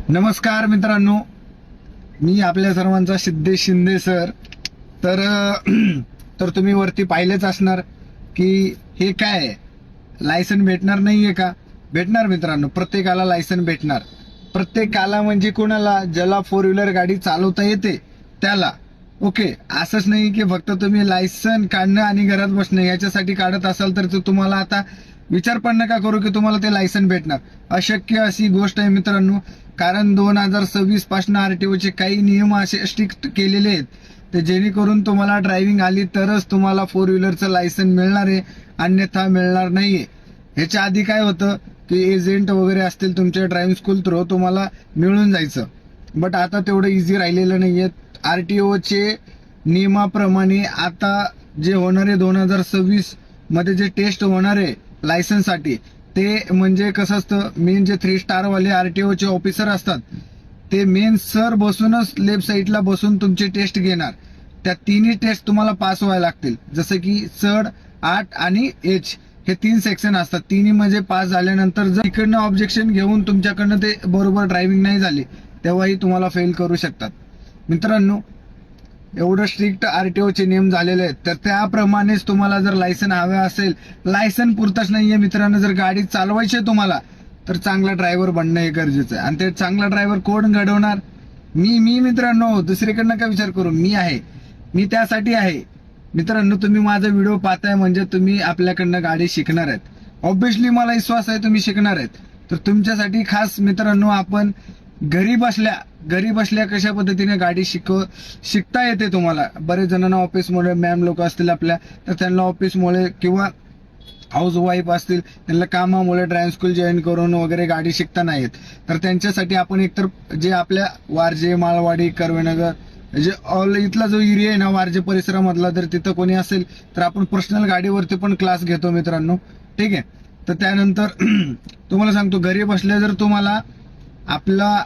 नमस्कार मित्रांनो, मी आपल्या सर्वांचा सिद्धेश शिंदे सर. तर तुम्ही वरती पाहिलेच असणार की हे काय आहे, लायसन भेटणार नाहीये का? भेटणार मित्रांनो, प्रत्येकाला लायसन भेटणार. प्रत्येकाला म्हणजे कोणाला? ज्याला फोर व्हीलर गाडी चालवता येते त्याला. ओके, असंच नाही की फक्त तुम्ही लायसन काढणं आणि घरात बसणं याच्यासाठी काढत असाल तर तुम्हाला आता विचार पण नका करू की तुम्हाला ते लायसन भेटणार. अशक्य अशी गोष्ट आहे मित्रांनो. कारण 2026 पासून आरटीओचे काही नियम असे स्ट्रिक्ट केलेले आहेत ते जेणेकरून तुम्हाला ड्रायव्हिंग आली तरच तुम्हाला फोर व्हीलरचं लायसन मिळणार आहे, अन्यथा मिळणार नाहीये. ह्याच्या आधी काय होतं की एजंट वगैरे असतील तुमच्या ड्रायव्हिंग स्कूल थ्रू तुम्हाला मिळून जायचं, बट आता तेवढं इझी राहिलेलं नाहीये. आरटीओचे नियमाप्रमाणे आता जे होणार आहे 2026 मध्ये जे टेस्ट होणार आहे लायसनसाठी, ते म्हणजे कसं असतं, मेन जे 3 स्टार वाले आरटीओचे ऑफिसर असतात ते मेन सर बसूनच लेफ्ट साईडला बसून तुमची टेस्ट घेणार. त्या तिन्ही टेस्ट तुम्हाला पास व्हायला लागतील. जसं की चढ, 8 आणि एच हे 3 सेक्शन असतात. तिन्ही म्हणजे पास झाल्यानंतर जर इकडनं ऑब्जेक्शन घेऊन तुमच्याकडनं ते बरोबर ड्रायव्हिंग नाही झाली तेव्हाही तुम्हाला फेल करू शकतात. मित्रांनो, एवढं स्ट्रिक्ट आरटीओचे नियम झालेले आहेत, तर त्याप्रमाणेच तुम्हाला जर लायसन हवे असेल, लायसन पुरतच नाहीये मित्रांनो, जर गाडी चालवायची आहे तुम्हाला तर चांगला ड्रायव्हर बनणं हे गरजेचं आहे. आणि ते चांगला ड्रायव्हर कोण घडवणार? मी मित्रांनो, दुसरीकडनं काय विचार करू, मी आहे, मी त्यासाठी आहे. मित्रांनो, तुम्ही माझा व्हिडिओ पाहताय म्हणजे तुम्ही आपल्याकडनं गाडी शिकणार आहेत. ऑब्व्हियसली मला विश्वास आहे तुम्ही शिकणार आहेत. तर तुमच्यासाठी खास मित्रांनो, आपण घरी बसल्या कशा पद्धतीने गाडी शिकता येते तुम्हाला. बरेच जणांना ऑफिसमुळे मॅम लोक असतील आपल्या, तर त्यांना ऑफिसमुळे किंवा हाऊस वाईफ असतील त्यांना कामामुळे ड्रायव्हिंग स्कूल जॉईन करून वगैरे गाडी शिकता नाही येत, तर त्यांच्यासाठी आपण एकतर जे आपल्या वारजे, माळवाडी, कर्वेनगर जे ऑल इथला जो एरिया आहे ना वारजे परिसरामधला, जर तिथं कोणी असेल तर आपण पर्सनल गाडीवरती पण क्लास घेतो मित्रांनो. ठीक आहे. तर त्यानंतर तुम्हाला सांगतो, घरी बसल्या जर तुम्हाला आपला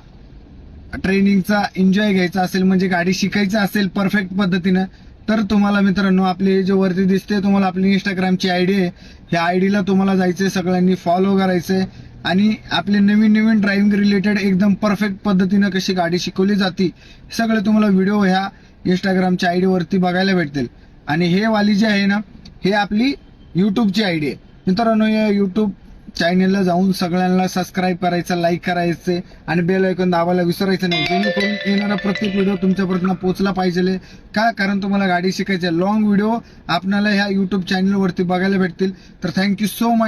ट्रेनिंगचा एन्जॉय घ्यायचा असेल, म्हणजे गाडी शिकायचं असेल परफेक्ट पद्धतीनं, तर तुम्हाला मित्रांनो आपली जे वरती दिसते तुम्हाला आपली इंस्टाग्रामची आयडी आहे, ह्या आयडीला तुम्हाला जायचंय, सगळ्यांनी फॉलो करायचंय आणि आपले नवीन ड्रायव्हिंग रिलेटेड एकदम परफेक्ट पद्धतीनं कशी गाडी शिकवली जाते सगळे तुम्हाला व्हिडिओ ह्या इंस्टाग्रामच्या आयडी वरती बघायला भेटतील. आणि हे वाली जी आहे ना, हे आपली युट्यूबची आयडी आहे मित्रांनो. या युट्यूब चॅनलला जाऊन सगळ्यांना सबस्क्राईब करायचं, लाईक करायचे आणि बेल आयकॉन दाबायला विसरायचं नाही, जेणेकरून येणारा प्रत्येक व्हिडिओ तुमच्यापर्यंत पोहोचला पाहिजे. का? कारण तुम्हाला गाडी शिकायची. लॉंग व्हिडिओ आपल्याला ह्या युट्यूब चॅनलवरती बघायला भेटतील. तर थँक्यू सो मच.